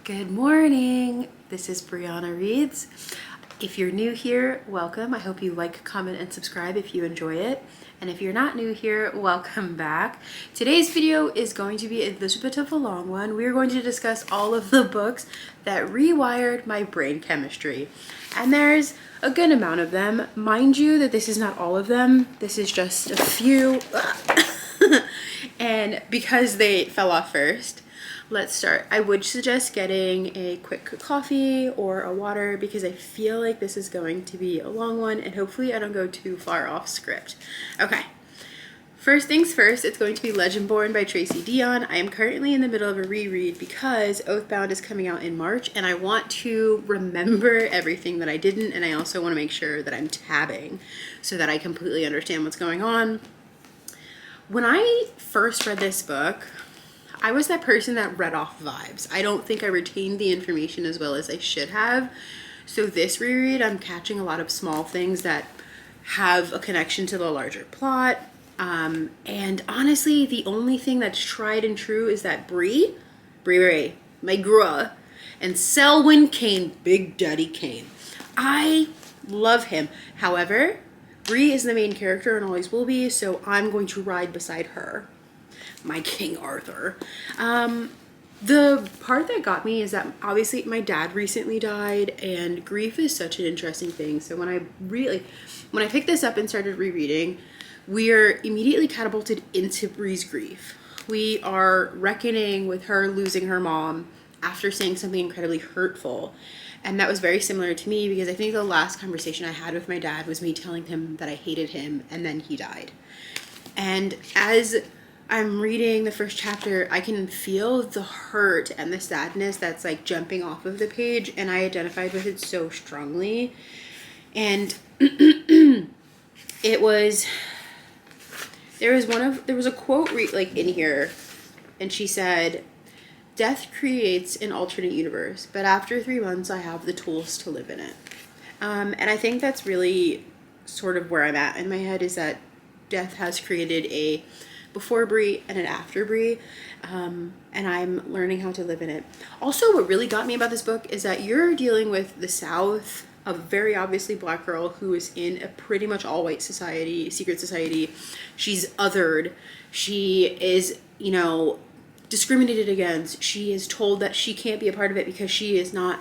Good morning. This is Breana Reads. If you're new here, welcome. I hope you like, comment, and subscribe if you enjoy it. And if you're not new here, welcome back. Today's video is going to be a little bit of a long one. We're going to discuss all of the books that rewired my brain chemistry. And there's a good amount of them. Mind you that this is not all of them. This is just a few. And because they fell off first, let's start. I would suggest getting a quick coffee or a water because I feel like this is going to be a long one and hopefully I don't go too far off script. Okay, first things first, it's going to be Legendborn by Tracy Deonn. I am currently in the middle of a reread because Oathbound is coming out in March and I want to remember everything that I didn't, and I also want to make sure that I'm tabbing so that I completely understand what's going on. When I first read this book, I was that person that read off vibes. I don't think I retained the information as well as I should have. So this reread, I'm catching a lot of small things that have a connection to the larger plot. And honestly, the only thing that's tried and true is that Bree, my grua, and Selwyn Kane, Big Daddy Kane. I love him. However, Bree is the main character and always will be, so I'm going to ride beside her. My King Arthur. The part that got me is that obviously my dad recently died and grief is such an interesting thing. So when I picked this up and started rereading, we are immediately catapulted into Bree's grief. We are reckoning with her losing her mom after saying something incredibly hurtful. And that was very similar to me because I think the last conversation I had with my dad was me telling him that I hated him and then he died. And as I'm reading the first chapter, I can feel the hurt and the sadness that's like jumping off of the page, and I identified with it so strongly. And there was a quote in here, and she said, "Death creates an alternate universe, but after 3 months I have the tools to live in it." And I think that's really sort of where I'm at in my head, is that death has created a before Bree and an after Bree, and I'm learning how to live in it. Also, what really got me about this book is that you're dealing with the South, a very obviously black girl who is in a pretty much all white society, secret society. She's othered. She is, discriminated against. She is told that she can't be a part of it because she is not,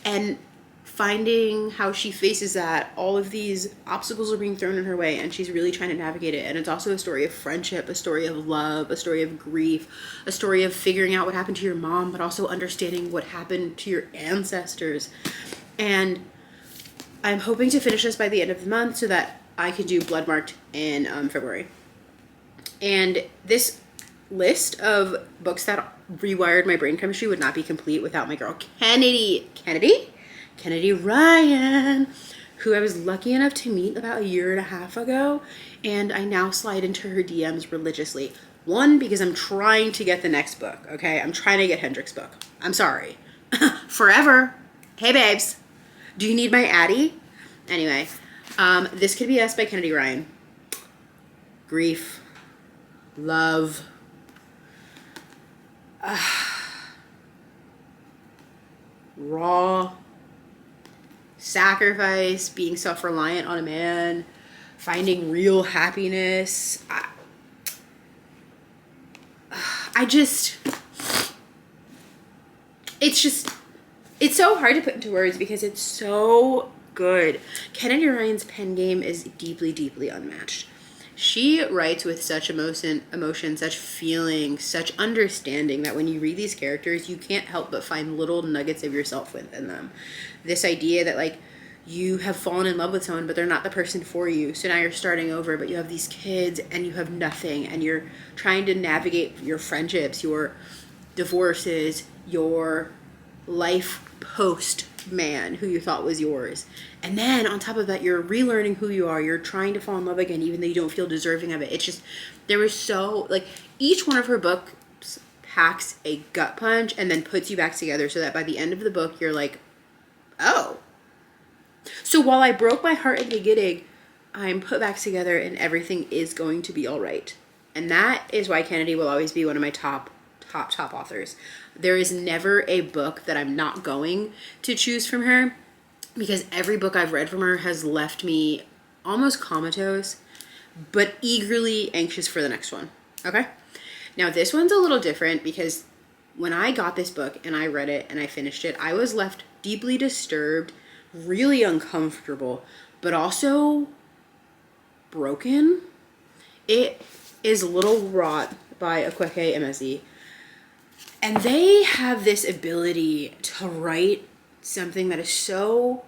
and finding how she faces that, all of these obstacles are being thrown in her way and she's really trying to navigate it. And it's also a story of friendship, a story of love, a story of grief, a story of figuring out what happened to your mom, but also understanding what happened to your ancestors. And I'm hoping to finish this by the end of the month so that I can do Bloodmarked in February. And this list of books that rewired my brain chemistry would not be complete without my girl Kennedy Ryan, who I was lucky enough to meet about 1.5 years ago, and I now slide into her DMs religiously. One, because I'm trying to get the next book, okay? I'm trying to get Hendrik's book. I'm sorry. Forever. Hey, babes. Do you need my Addie? Anyway, This Could Be Us by Kennedy Ryan. Grief. Love. Raw. Sacrifice, being self-reliant on a man, finding real happiness. It's so hard to put into words because it's so good. Kennedy Ryan's pen game is deeply, deeply unmatched. She writes with such emotion, such feeling, such understanding that when you read these characters, you can't help but find little nuggets of yourself within them. This idea that you have fallen in love with someone, but they're not the person for you. So now you're starting over, but you have these kids and you have nothing, and you're trying to navigate your friendships, your divorces, your life post man who you thought was yours. And then on top of that, you're relearning who you are. You're trying to fall in love again, even though you don't feel deserving of it. It's just, there was so, each one of her books packs a gut punch and then puts you back together so that by the end of the book, you're like, oh. So while I broke my heart in the beginning, I'm put back together and everything is going to be all right. And that is why Kennedy will always be one of my top top authors. There is never a book that I'm not going to choose from her, because every book I've read from her has left me almost comatose, but eagerly anxious for the next one. Okay? Now this one's a little different because when I got this book and I read it and I finished it, I was left deeply disturbed, really uncomfortable, but also broken. It is Little Rot by Akwaeke Emezi. And they have this ability to write something that is so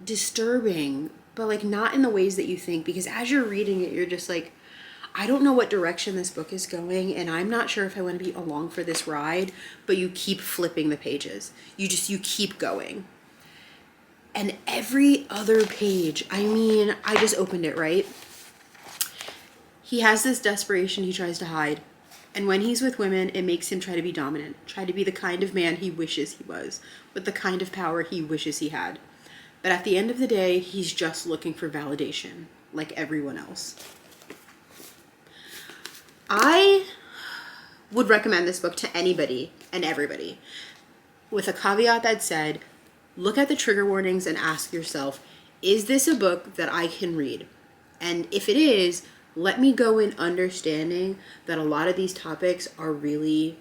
disturbing, but like not in the ways that you think, because as you're reading it, you're just like, I don't know what direction this book is going, and I'm not sure if I want to be along for this ride, but you keep flipping the pages. You keep going. And every other page, I mean, I just opened it, right? He has this desperation he tries to hide. And when he's with women, it makes him try to be dominant, try to be the kind of man he wishes he was, with the kind of power he wishes he had. But at the end of the day, he's just looking for validation, like everyone else. I would recommend this book to anybody and everybody, with a caveat that said, look at the trigger warnings and ask yourself, is this a book that I can read? And if it is, let me go in understanding that a lot of these topics are really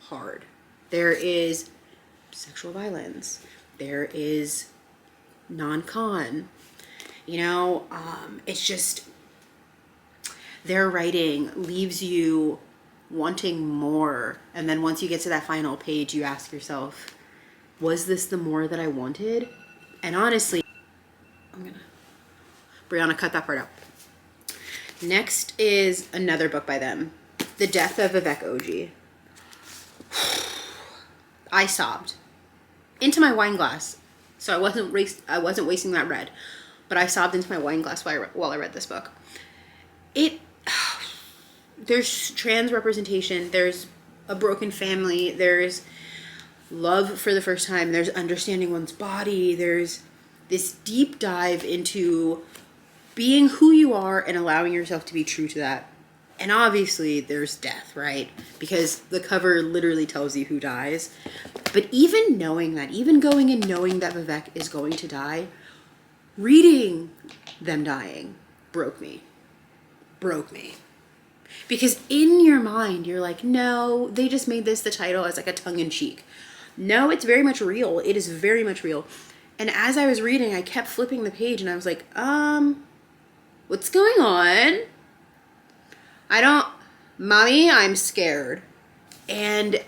hard. There is sexual violence. There is non-con. It's just, their writing leaves you wanting more. And then once you get to that final page, you ask yourself, was this the more that I wanted? And honestly, Breana, cut that part out. Next is another book by them, The Death of Vivek Oji. I sobbed into my wine glass. So I wasn't wasting that red, but I sobbed into my wine glass while I read this book. There's trans representation, there's a broken family, there's love for the first time, there's understanding one's body, there's this deep dive into being who you are and allowing yourself to be true to that. And obviously there's death, right? Because the cover literally tells you who dies. But even knowing that, even going and knowing that Vivek is going to die, reading them dying broke me. Because in your mind, you're like, no, they just made this the title as like a tongue-in-cheek. No, it's very much real. It is very much real. And as I was reading, I kept flipping the page and I was like, what's going on? Mommy, I'm scared. And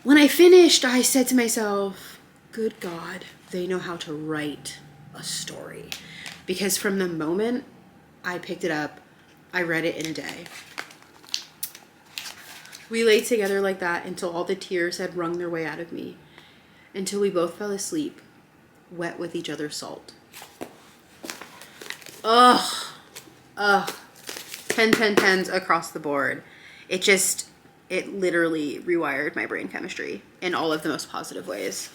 when I finished, I said to myself, good God, they know how to write a story. Because from the moment I picked it up, I read it in a day. We lay together like that until all the tears had wrung their way out of me. Until we both fell asleep, wet with each other's salt. Ugh. 10, 10, 10s across the board. It literally rewired my brain chemistry in all of the most positive ways.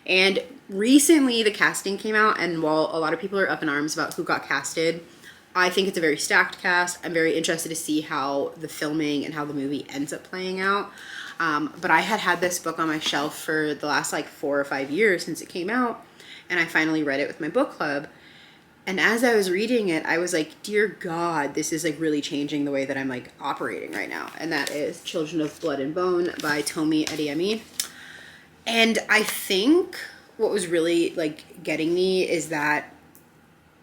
And recently the casting came out, and while a lot of people are up in arms about who got casted, I think it's a very stacked cast. I'm very interested to see how the filming and how the movie ends up playing out. But I had this book on my shelf for the last 4 or 5 years since it came out, and I finally read it with my book club. And as I was reading it, I was like, dear God, this is really changing the way that I'm operating right now. And that is Children of Blood and Bone by Tomi Adeyemi. And I think what was really getting me is that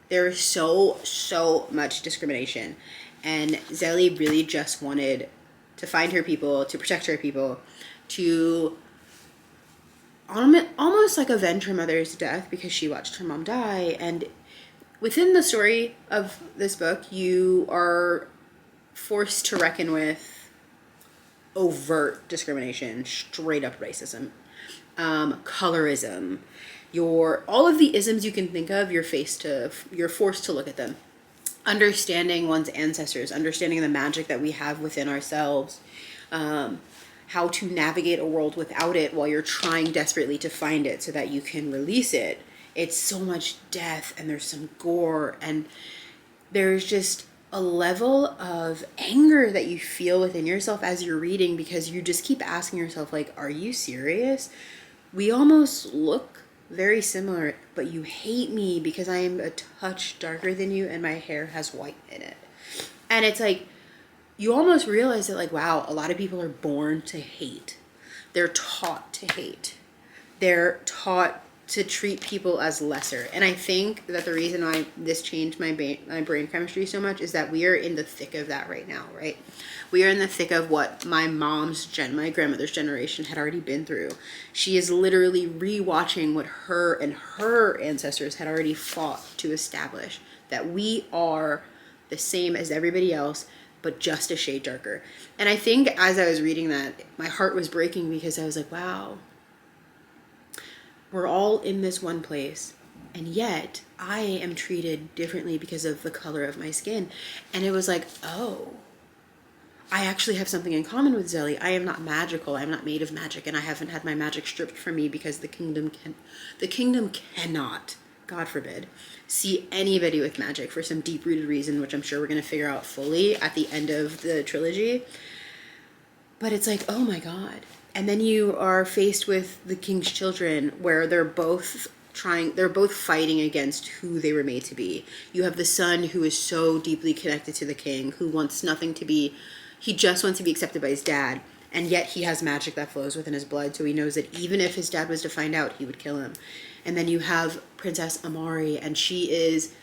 there is so much discrimination. And Zélie really just wanted to find her people, to protect her people, to almost avenge her mother's death because she watched her mom die. And within the story of this book, you are forced to reckon with overt discrimination, straight up racism, colorism, all of the isms you can think of, you're forced to look at them. Understanding one's ancestors, understanding the magic that we have within ourselves, how to navigate a world without it while you're trying desperately to find it so that you can release it. It's so much death, and there's some gore, and there's just a level of anger that you feel within yourself as you're reading, because you just keep asking yourself, like, are you serious? We almost look very similar, but you hate me because I am a touch darker than you and my hair has white in it. And it's like, you almost realize that, like, wow, a lot of people are born to hate. They're taught to hate. They're taught to treat people as lesser. And I think that the reason why this changed my brain chemistry so much is that we are in the thick of that right now, right? We are in the thick of what my my grandmother's generation had already been through. She is literally rewatching what her and her ancestors had already fought to establish, that we are the same as everybody else, but just a shade darker. And I think as I was reading that, my heart was breaking, because I was like, wow, we're all in this one place, and yet I am treated differently because of the color of my skin. And it was like, oh, I actually have something in common with Zelly. I am not magical. I'm not made of magic, and I haven't had my magic stripped from me, because the kingdom cannot, God forbid, see anybody with magic for some deep-rooted reason, which I'm sure we're going to figure out fully at the end of the trilogy. But it's like, oh my God. And then you are faced with the king's children, where they're both fighting against who they were made to be. You have the son who is so deeply connected to the king, who wants nothing to be, he just wants to be accepted by his dad. And yet he has magic that flows within his blood. So he knows that even if his dad was to find out, he would kill him. And then you have Princess Amari, and she is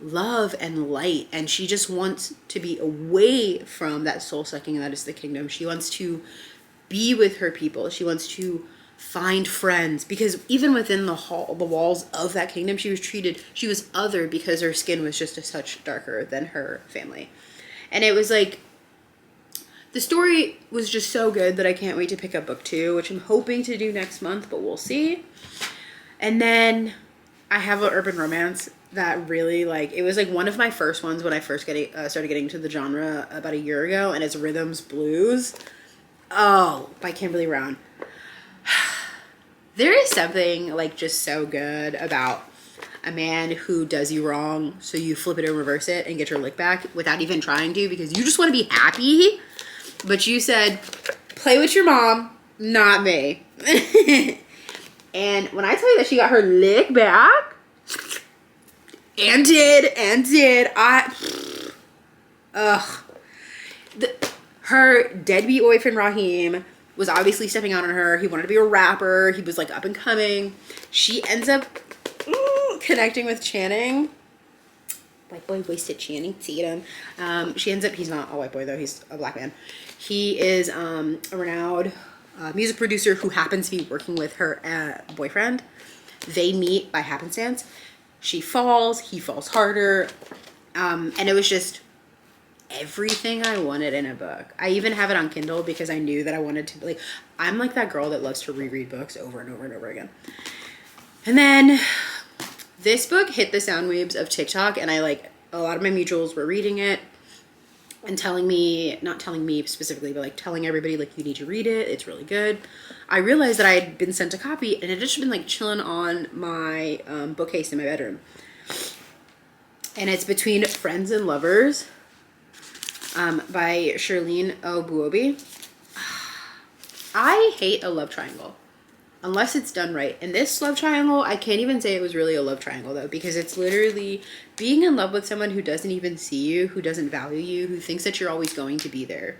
love and light, and she just wants to be away from that soul sucking that is the kingdom. She wants to be with her people. She wants to find friends, because even within the walls of that kingdom, she was other, because her skin was just a touch darker than her family. And it was like, the story was just so good that I can't wait to pick up book 2, which I'm hoping to do next month, but we'll see. And then I have an urban romance that really, like, it was like one of my first ones when I first started getting into the genre about a year ago, and it's Rhythms Blues. Oh, by Kimberly Brown. There is something, like, just so good about a man who does you wrong, so you flip it and reverse it and get your lick back without even trying to, because you just want to be happy. But you said, play with your mom, not me. And when I tell you that she got her lick back, and did, her deadbeat boyfriend Raheem was obviously stepping out on her. He wanted to be a rapper. He was, like, up and coming. She ends up connecting with Channing. White boy wasted Channing Tatum. She ends up, he's not a white boy though, he's a black man. He is a renowned music producer who happens to be working with her boyfriend. They meet by happenstance. She falls, he falls harder. And it was just everything I wanted in a book. I even have it on Kindle because I knew that I wanted to, like, I'm like that girl that loves to reread books over and over and over again. And then this book hit the sound waves of TikTok, and a lot of my mutuals were reading it and telling me, not telling me specifically, but like telling everybody, like, you need to read it. It's really good. I realized that I had been sent a copy, and it had just been like chilling on my bookcase in my bedroom. And it's Between Friends and Lovers by Shirlene Obuobi. I hate a love triangle unless it's done right. And this love triangle, I can't even say it was really a love triangle though, because it's literally being in love with someone who doesn't even see you, who doesn't value you, who thinks that you're always going to be there,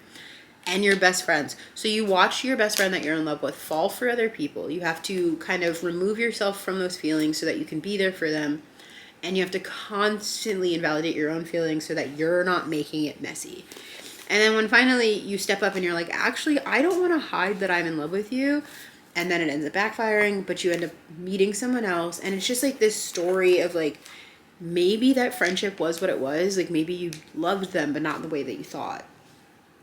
and your best friends. So you watch your best friend that you're in love with fall for other people. You have to kind of remove yourself from those feelings so that you can be there for them. And you have to constantly invalidate your own feelings so that you're not making it messy. And then when finally you step up and you're like, actually, I don't want to hide that I'm in love with you. And then it ends up backfiring, but you end up meeting someone else. And it's just like this story of like, maybe that friendship was what it was. Like maybe you loved them, but not in the way that you thought.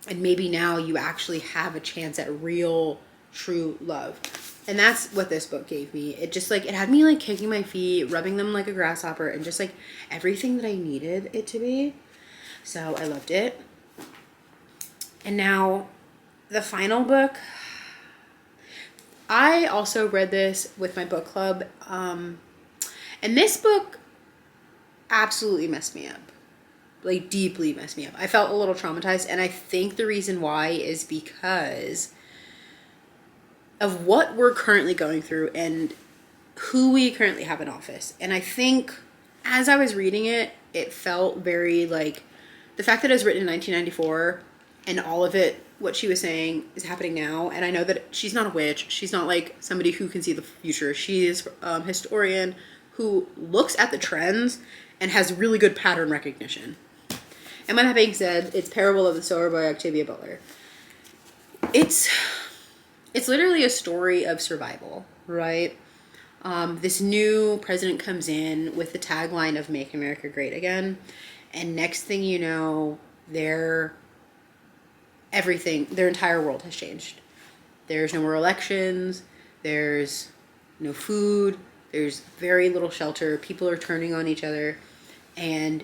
And maybe now you actually have a chance at real, true love. And that's what this book gave me. It just like, it had me like kicking my feet, rubbing them like a grasshopper, and just like everything that I needed it to be. So I loved it. And now the final book, I also read this with my book club. And this book absolutely messed me up. like deeply messed me up. I felt a little traumatized, and I think the reason why is because of what we're currently going through and who we currently have in office. And I think as I was reading it, it felt very like the fact that it was written in 1994 and all of it, what she was saying is happening now. And I know that she's not a witch. She's not like somebody who can see the future. She is a historian who looks at the trends and has really good pattern recognition. And by that being said, it's Parable of the Sower by Octavia Butler. It's literally a story of survival, right? This new president comes in with the tagline of Make America Great Again. And next thing you know, their entire world has changed. There's no more elections. There's no food. There's very little shelter. People are turning on each other. And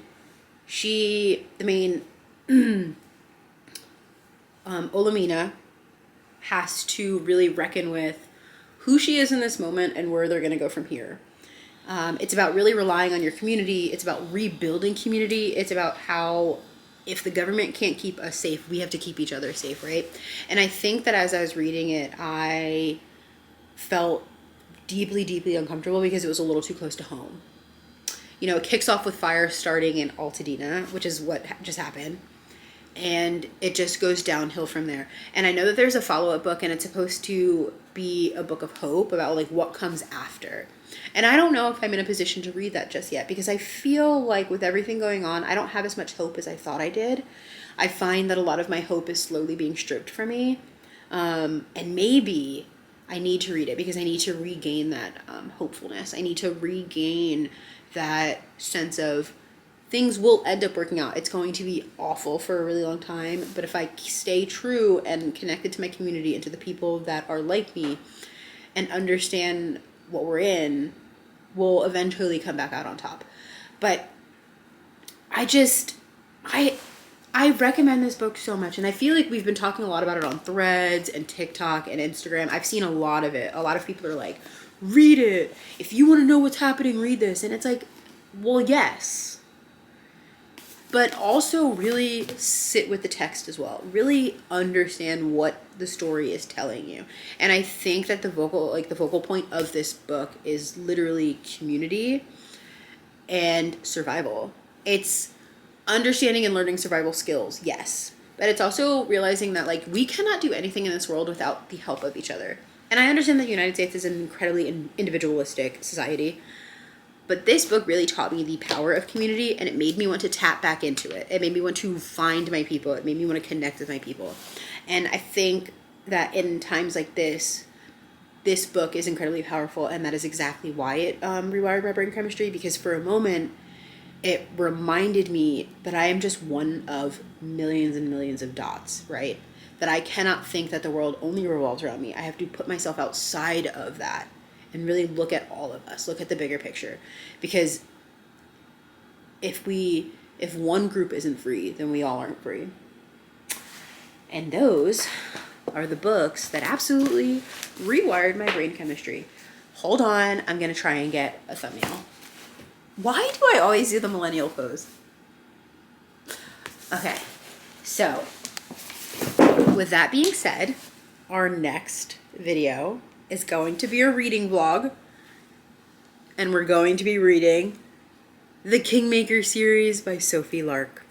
Olamina has to really reckon with who she is in this moment and where they're going to go from here. It's about really relying on your community. It's about rebuilding community. It's about how if the government can't keep us safe, we have to keep each other safe, right? And I think that as I was reading it, I felt deeply, deeply uncomfortable because it was a little too close to home. You know, it kicks off with fire starting in Altadena, which is what just happened. And it just goes downhill from there. And I know that there's a follow-up book, and it's supposed to be a book of hope about like what comes after. And I don't know if I'm in a position to read that just yet, because I feel like with everything going on, I don't have as much hope as I thought I did. I find that a lot of my hope is slowly being stripped from me. And maybe I need to read it because I need to regain that hopefulness. I need to regain that sense of things will end up working out. It's going to be awful for a really long time, but if I stay true and connected to my community and to the people that are like me and understand what we're in, we'll eventually come back out on top. But I recommend this book so much, and I feel like we've been talking a lot about it on Threads and TikTok and Instagram. I've seen a lot of it. A lot of people are like, read it. If you want to know what's happening, read this. And it's like, well, yes. But also really sit with the text as well. Really understand what the story is telling you. And I think that the focal point of this book is literally community and survival. It's understanding and learning survival skills, yes. But it's also realizing that like we cannot do anything in this world without the help of each other. And I understand that the United States is an incredibly individualistic society. But this book really taught me the power of community, and it made me want to tap back into it. It made me want to find my people. It made me want to connect with my people. And I think that in times like this book is incredibly powerful, and that is exactly why it rewired my brain chemistry, because for a moment, it reminded me that I am just one of millions and millions of dots, right? That I cannot think that the world only revolves around me. I have to put myself outside of that and really look at all of us, look at the bigger picture. Because if one group isn't free, then we all aren't free. And those are the books that absolutely rewired my brain chemistry. Hold on, I'm gonna try and get a thumbnail. Why do I always do the millennial pose? Okay, so with that being said, our next video is going to be a reading vlog, and we're going to be reading the Kingmaker series by Sophie Lark.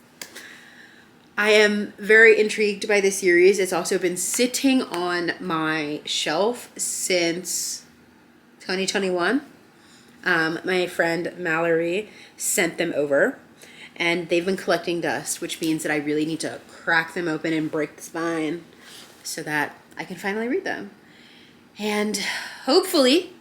I am very intrigued by this series. It's also been sitting on my shelf since 2021. My friend Mallory sent them over, and they've been collecting dust, which means that I really need to crack them open and break the spine so that I can finally read them. And hopefully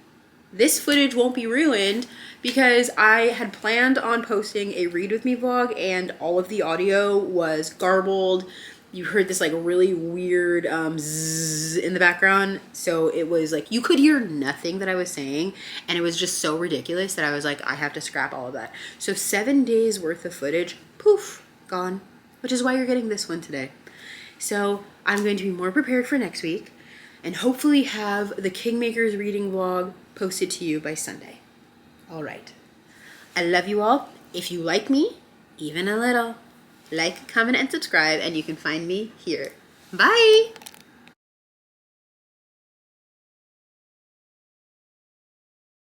this footage won't be ruined, because I had planned on posting a read with me vlog and all of the audio was garbled. You heard this like really weird zzz in the background. So it was like, you could hear nothing that I was saying, and it was just so ridiculous that I was like, I have to scrap all of that. So 7 days worth of footage, poof, gone, which is why you're getting this one today. So I'm going to be more prepared for next week, and hopefully have the Kingmakers reading vlog posted to you by Sunday. All right. I love you all. If you like me, even a little, Like, comment, and subscribe, and you can find me here. Bye!